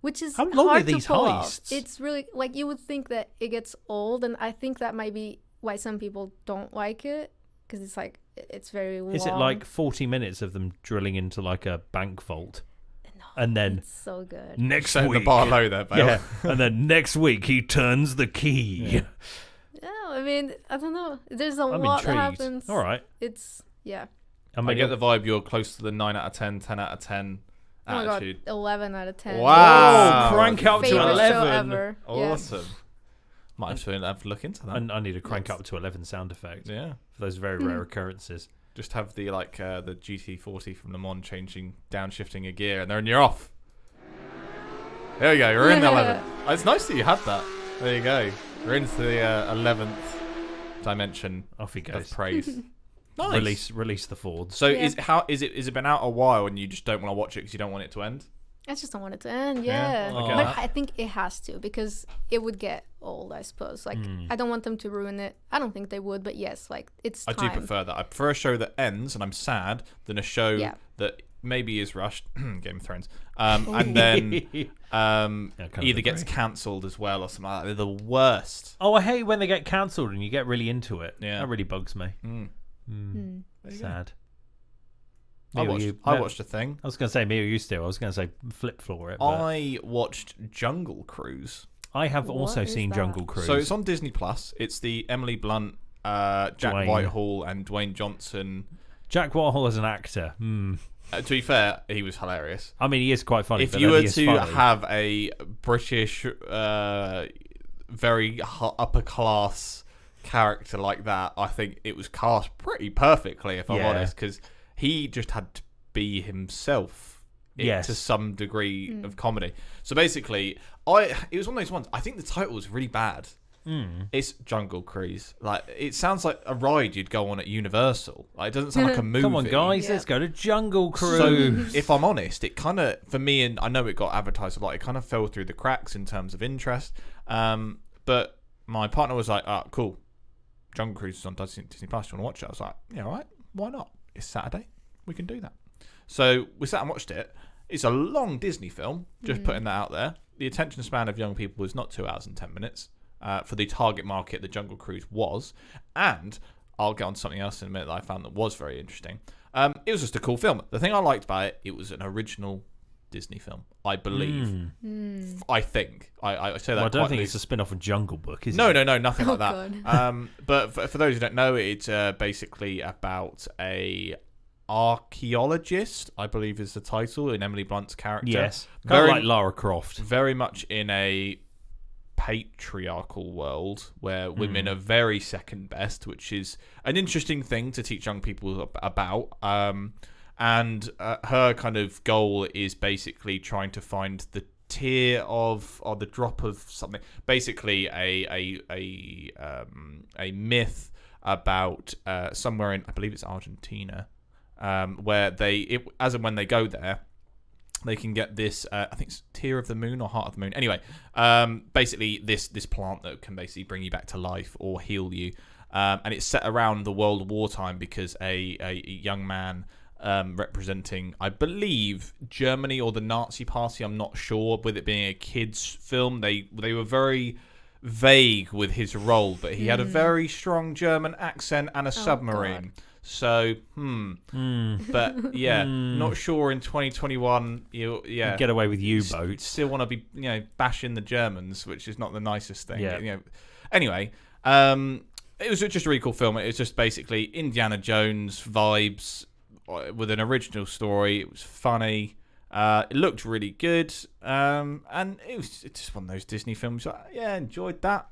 Which is How long are hard these to pull heists? off. It's really like you would think that it gets old, and I think that might be why some people don't like it, because it's like it's very long. Is it like 40 minutes of them drilling into like a bank vault? No, And then it's so good. next Setting week, the bar low there, Bale. yeah, and then next week he turns the key. Yeah. No, I mean I don't know. There's a I'm lot that intrigued. happens. All right, It's yeah. I I get the vibe you're close to the 9 out of 10, 10 out of 10 Oh my god, attitude. 11 out of 10. Wow. Oh, crank up to Favorite show 11. ever. Yeah. Awesome. Might have to look into that. And I need a crank Yes. up to 11 sound effect Yeah. for those very rare occurrences. Just have the the GT40 from Le Mans downshifting a gear, and then you're off. There you go. You're in 11. It's nice that you had that. There you go. You're into the 11th dimension Off he of goes. praise. Nice. Release the Fords. So Yeah. is it been out a while and you just don't want to watch it because you don't want it to end? I just don't want it to end. Yeah, Yeah, okay. but I think it has to, because it would get old, I suppose. Like I don't want them to ruin it. I don't think they would, but yes, like it's I time. do prefer that. I prefer a show that ends and I'm sad than a show Yeah. that maybe is rushed. Game of Thrones. And then kind of either gets agree. cancelled as well or something like that. They're the worst. Oh, I hate when they get cancelled and you get really into it. Yeah. That really bugs me. Mm. There you go. Sad. I Mia, watched a thing. I was going to say me or you still. I was going to say flip floor it. But I watched Jungle Cruise. I have What also is seen that? Jungle Cruise. So it's on Disney Plus. It's the Emily Blunt, Jack Dwayne. Whitehall, and Dwayne Johnson. Jack Whitehall as an actor. To be fair, he was hilarious. I mean, he is quite funny. If but you then were he is to funny. have a British, very upper class character like that, I think it was cast pretty perfectly, if I'm Yeah. honest, because he just had to be himself Yes. to some degree of comedy. So basically, it was one of those ones. I think the title was really bad. It's Jungle Cruise. Like, it sounds like a ride you'd go on at Universal. Like, it doesn't sound like a movie. Come on, guys, Yeah. let's go to Jungle So, Cruise. if I'm honest, it kind of, for me, and I know it got advertised a lot, it kind of fell through the cracks in terms of interest. But my partner was like, "Oh, cool. Jungle Cruise is on Disney Plus. Do you want to watch it?" I was like, "Yeah, all right. Why not? It's Saturday. We can do that." So we sat and watched it. It's a long Disney film. Just putting that out there. The attention span of young people is not 2 hours and 10 minutes for the target market that Jungle Cruise was. And I'll get on to something else in a minute that I found that was very interesting. It was just a cool film. The thing I liked about it was an original Disney film, I believe. I think. I say that Well, I don't quite think loosely. it's a spin off of Jungle Book, is No, it? nothing Oh, like that. God. But for those who don't know, it's basically about a archaeologist, I believe is the title, in Emily Blunt's character. Yes. Kind Very- of like Lara Croft. Very much in a patriarchal world where women are very second best, which is an interesting thing to teach young people about. And her kind of goal is basically trying to find the tier of, or the drop of something, basically a myth about somewhere in, I believe it's Argentina, where as and when they go there, they can get this, I think it's tear of the moon or heart of the moon. Anyway, basically this plant that can basically bring you back to life or heal you. And it's set around the World War time because a young man representing, I believe, Germany or the Nazi Party, I'm not sure, with it being a kid's film, they were very vague with his role, but he had a very strong German accent and a submarine. God. So, but yeah, not sure in 2021. Get away with U-boats. Still want to be, bashing the Germans, which is not the nicest thing. Yeah. Anyway, it was just a really cool film. It was just basically Indiana Jones vibes with an original story. It was funny. It looked really good, and it's just one of those Disney films. Enjoyed that.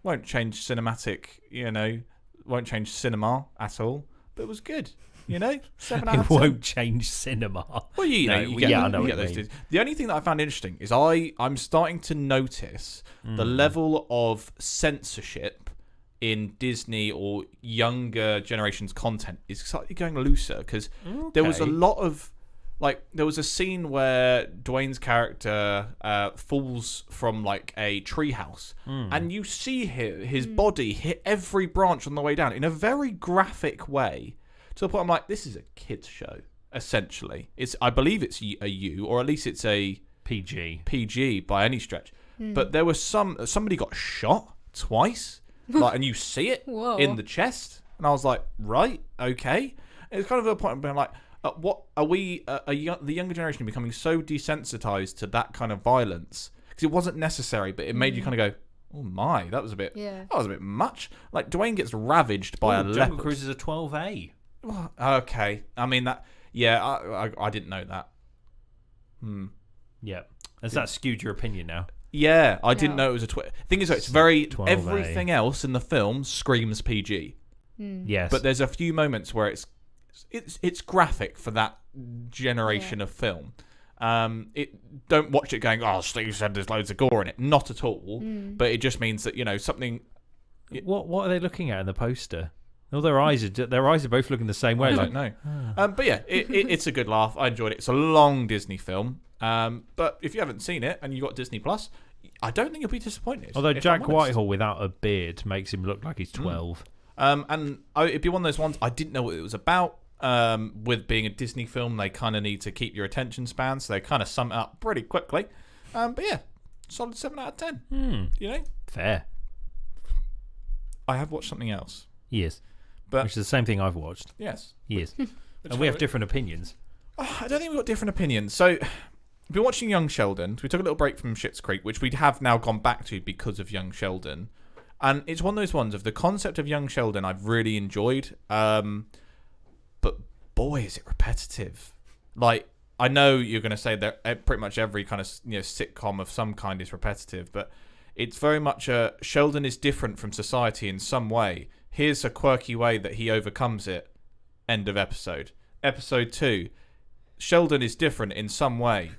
Won't change cinematic. Won't change cinema at all. But it was good. You know, 7 out of It 10. won't change cinema. Well, you know, No, you get, yeah, I you know get what you those mean. dudes. The only thing that I found interesting is I'm starting to notice the level of censorship in Disney or younger generations content is slightly going looser, because there was a lot of, like, there was a scene where Dwayne's character falls from like a treehouse, and you see his body hit every branch on the way down in a very graphic way, to the point I'm like, this is a kids show essentially. I believe it's a U, or at least it's a PG by any stretch. But there was somebody got shot twice, like, and you see it in the chest, and I was like, right, okay. And it's kind of a point of being like, what are we? The younger generation becoming so desensitized to that kind of violence, because it wasn't necessary, but it made you kind of go, oh my, that was a bit. Yeah. That was a bit much. Like, Dwayne gets ravaged by a Jungle leopard. Cruise is a 12A. Okay, I mean that. Yeah, I didn't know that. Yeah. Has that skewed your opinion now? Yeah, I didn't No. know it was a thing is, it's very 12A. everything else in the film screams PG, Yes. but there's a few moments where it's graphic for that generation of film. Don't watch it going, oh, Steve said there's loads of gore in it. Not at all. But it just means that, you know, something. What are they looking at in the poster? Oh, their eyes are both looking the same way. I Like, don't know. But yeah, it's a good laugh. I enjoyed it. It's a long Disney film. But if you haven't seen it and you got Disney Plus, I don't think you'll be disappointed. although if I'm Jack honest. Whitehall without a beard makes him look like he's 12. And it'd be one of those ones I didn't know what it was about. With being a Disney film, they kind of need to keep your attention span, so they kind of sum it up pretty quickly. But yeah, solid 7 out of 10. You know, Fair. I have watched something else. Yes. But Which is the same thing I've watched. yes, Yes. And we have different opinions. I don't think we've got different opinions. So, we've been watching Young Sheldon. We took a little break from Schitt's Creek, which we have now gone back to because of Young Sheldon. And it's one of those ones of the concept of Young Sheldon I've really enjoyed. But boy, is it repetitive. Like, I know you're going to say that pretty much every kind of, you know, sitcom of some kind is repetitive, but it's very much Sheldon is different from society in some way. Here's a quirky way that he overcomes it. End of episode. Episode 2. Sheldon is different in some way.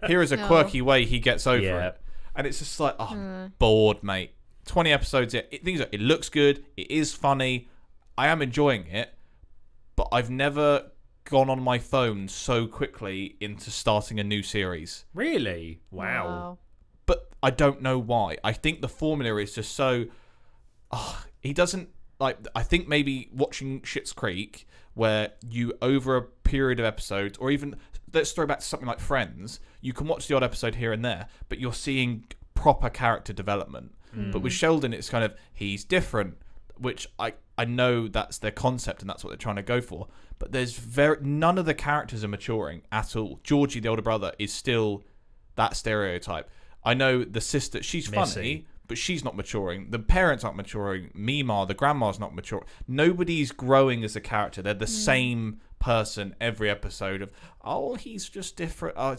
Here is a quirky way he gets over it. And it's just like, I'm bored, mate. 20 episodes in. It looks good. It is funny. I am enjoying it. But I've never gone on my phone so quickly into starting a new series. Really? Wow. But I don't know why. I think the formula is just so... he doesn't... Like, I think maybe watching Schitt's Creek, where you, over a period of episodes, or even... Let's throw back to something like Friends. You can watch the odd episode here and there, but you're seeing proper character development. But with Sheldon, it's kind of, he's different, which I know that's their concept and that's what they're trying to go for. But there's none of the characters are maturing at all. Georgie, the older brother, is still that stereotype. I know the sister, she's funny, but she's not maturing. The parents aren't maturing. Mima, the grandma's not mature. Nobody's growing as a character. They're the same person every episode of, oh, he's just different. Oh,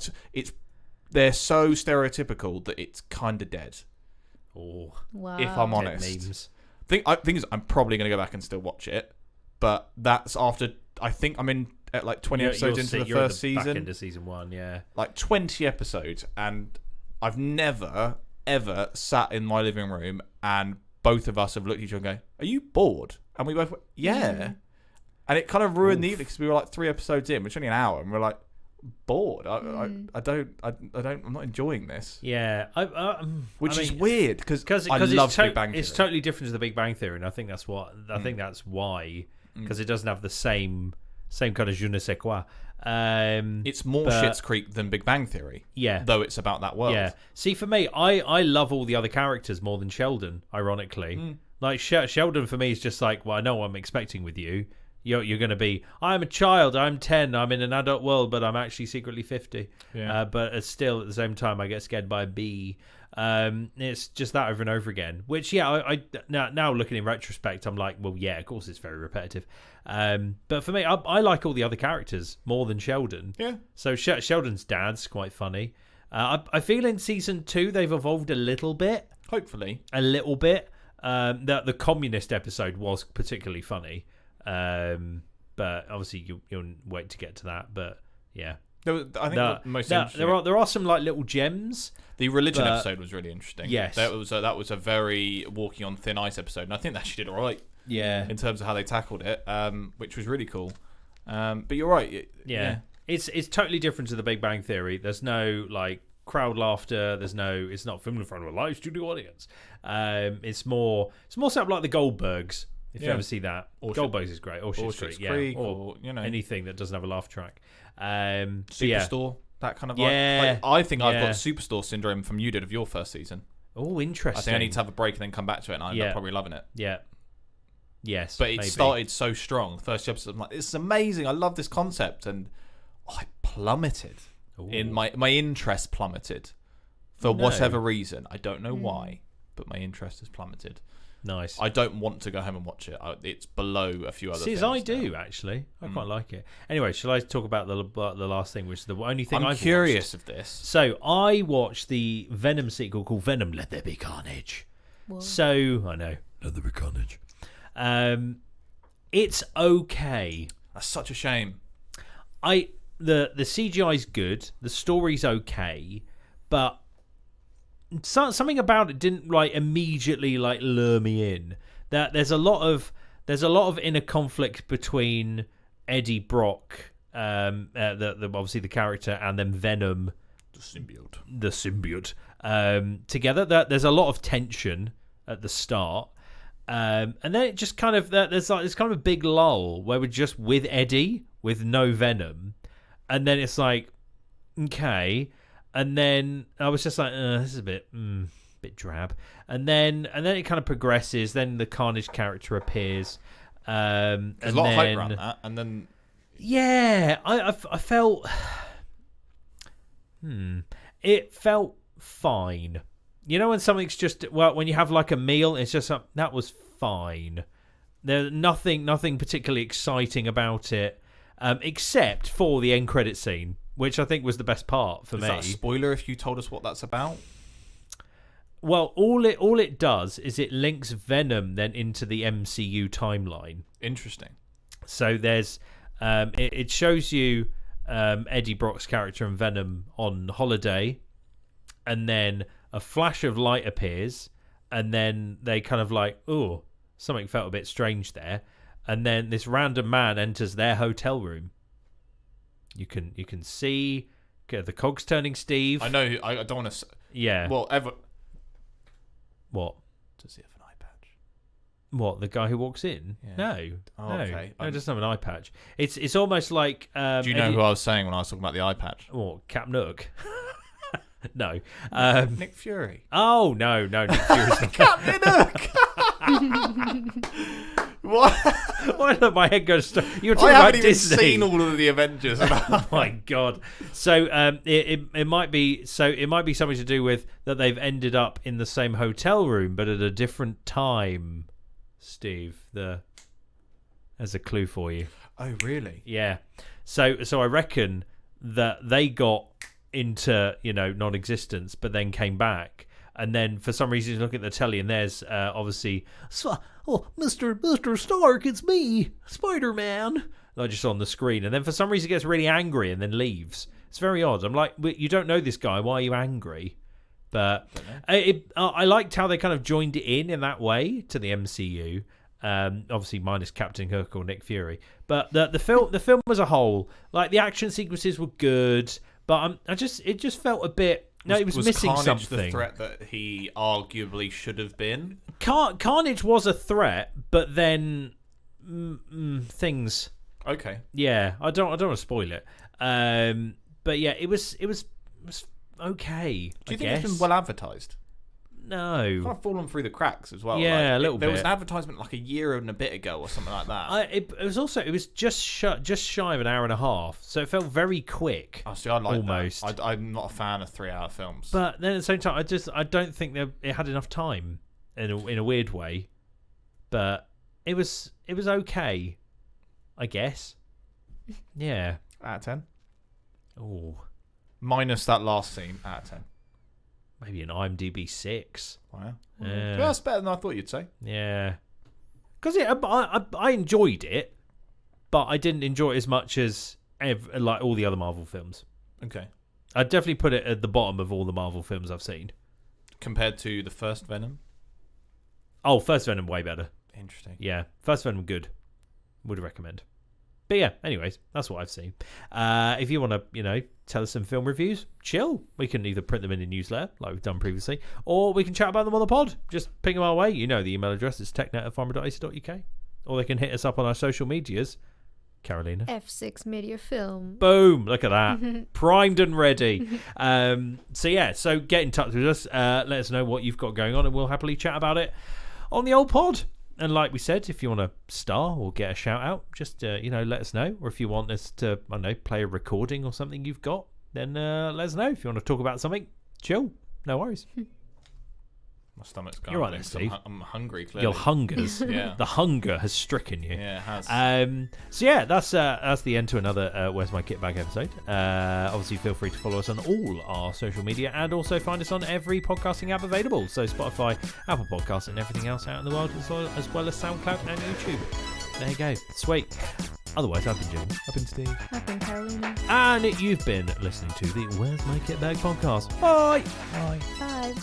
they're so stereotypical that it's kind of dead. Oh, Wow. If I'm honest. memes. Thing is, I'm probably going to go back and still watch it, but that's after, I think I'm in at like 20 episodes into the first season. Back into season 1, yeah. Like 20 episodes, and I've never, ever sat in my living room and both of us have looked at each other and go, are you bored? And we both went, yeah. And it kind of ruined the evening because we were like 3 episodes in, which is only an hour, and we're like, bored. I'm not enjoying this. Yeah, Which I is mean, weird because I love Big Bang Theory. It's totally different to the Big Bang Theory, and I think that's what think that's why, because it doesn't have the same kind of je ne sais quoi. It's more Schitt's Creek than Big Bang Theory. Yeah, though it's about that world. Yeah. See, for me, I love all the other characters more than Sheldon. Ironically, like Sheldon for me is just like, well, I know what I'm expecting with you. You're going to be, I'm a child, I'm 10, I'm in an adult world, but I'm actually secretly 50. Yeah. But still, at the same time, I get scared by a bee. It's just that over and over again. Which, yeah, I now looking in retrospect, I'm like, well, yeah, of course it's very repetitive. But for me, I like all the other characters more than Sheldon. Yeah. So Sheldon's dad's quite funny. I feel in season 2 they've evolved a little bit. Hopefully. A little bit. The communist episode was particularly funny. but obviously you'll wait to get to that. But yeah, I think the most interesting. There are some like little gems. The religion episode was really interesting. Yes, that was a very walking on thin ice episode, and I think they actually did all right. Yeah, in terms of how they tackled it, which was really cool. But you're right. Yeah. It's totally different to the Big Bang Theory. There's no like crowd laughter. It's not filmed in front of a live studio audience. It's more set up like the Goldbergs. If you ever see that, Goldbergs is great. Or Shit's Creek, or anything that doesn't have a laugh track. Superstore, that kind of vibe. Yeah. I think I've got Superstore syndrome from you did of your first season. Oh, interesting. I think I need to have a break and then come back to it, and I end up probably loving it. Yeah. Yes, but it started so strong. The first episode, I'm like, this is amazing. I love this concept, and I plummeted. In my interest plummeted for whatever reason. I don't know why, but my interest has plummeted. Nice. I don't want to go home and watch it. It's below a few other things. I do actually. I quite like it. Anyway, shall I talk about the last thing, which is the only thing I'm curious of this. So I watched the Venom sequel called Venom: Let There Be Carnage. Whoa. So I know, Let There Be Carnage. It's okay. That's such a shame. The CGI's good, the story's okay, but something about it didn't like immediately like lure me in. That there's a lot of inner conflict between Eddie Brock, obviously the character, and then Venom, the symbiote, together. That there's a lot of tension at the start. And then it just kind of there's kind of a big lull where we're just with Eddie with no Venom, and then it's like okay, and then I was just like this is a bit drab, and then it kind of progresses. Then the Carnage character appears, there's a lot of hype around that, and then I felt it felt fine. You know when something's just when you have like a meal, it's just that was fine. There's nothing particularly exciting about it, except for the end credit scene, which I think was the best part for me. Is that a spoiler if you told us what that's about? Well, all it does is it links Venom then into the MCU timeline. Interesting. So there's it shows you Eddie Brock's character and Venom on holiday, and then a flash of light appears, and then they kind of like, oh, something felt a bit strange there, and then this random man enters their hotel room. You can see the cogs turning Steve. I know. I don't want to. Yeah. Well, What? Does he have an eye patch? What, the guy who walks in? Yeah. No. Oh, okay. No, it doesn't have an eye patch. It's almost like. Do you know who I was saying when I was talking about the eye patch? Oh, Cap Nook. No. Nick Fury. Oh, no, Nick Fury's not. Captain Hook. What? Why did my head go to You were talking I about haven't even Disney. seen all of the Avengers. Oh my god! So it might be something to do with that they've ended up in the same hotel room but at a different time. Steve, there's a clue for you. Oh really? Yeah. So I reckon that they got into non-existence, but then came back. And then for some reason you look at the telly and there's obviously, Mr. Stark, it's me, Spider-Man. Like just on the screen. And then for some reason he gets really angry and then leaves. It's very odd. I'm like, you don't know this guy. Why are you angry? But I liked how they kind of joined it in that way to the MCU. Obviously minus Captain Hook or Nick Fury. But the film as a whole, like the action sequences were good, but it just felt a bit. No, it was missing Carnage something. The threat that he arguably should have been. Carnage was a threat, but then things. Okay. Yeah, I don't want to spoil it. But yeah, it was okay. Do you think it's been well advertised? No. It's kind of fallen through the cracks as well. Yeah, a little bit. There was an advertisement like a year and a bit ago or something like that. It was just shy of an hour and a half, so it felt very quick. Oh, see, I like almost. That. I'm not a fan of 3-hour films. But then at the same time, I don't think it had enough time in a weird way. But it was okay, I guess. Yeah. Out of 10. Oh. Minus that last scene. Out of 10. Maybe an IMDb 6. Wow. Yeah. That's better than I thought you'd say. Yeah. Because I enjoyed it. but I didn't enjoy it as much as like all the other Marvel films. Okay. I'd definitely put it at the bottom of all the Marvel films I've seen. Compared to the first Venom? Oh, first Venom way better. Interesting. Yeah, first Venom good. Would recommend. But yeah, anyways, that's what I've seen. If you want to, tell us some film reviews, chill. We can either print them in a newsletter, like we've done previously, or we can chat about them on the pod. Just ping them our way. You know the email address is technet@farmer.ac.uk. Or they can hit us up on our social medias. Carolina. F6 Media Film. Boom. Look at that. Primed and ready. So get in touch with us. Let us know what you've got going on, and we'll happily chat about it on the old pod. And like we said, if you want to star or get a shout out, just let us know. Or if you want us to, play a recording or something you've got, then let us know. If you want to talk about something, chill. No worries. My stomach's gone. You're right there, Steve. I'm hungry, clearly. Your hungers. Yeah. The hunger has stricken you. Yeah, it has. That's the end to another Where's My KitBag episode. Obviously, feel free to follow us on all our social media and also find us on every podcasting app available. So Spotify, Apple Podcasts, and everything else out in the world, as well as SoundCloud and YouTube. There you go. Sweet. Otherwise, I've been Jim. I've been Steve. I've been Carolina. And you've been listening to the Where's My KitBag podcast. Bye. Bye.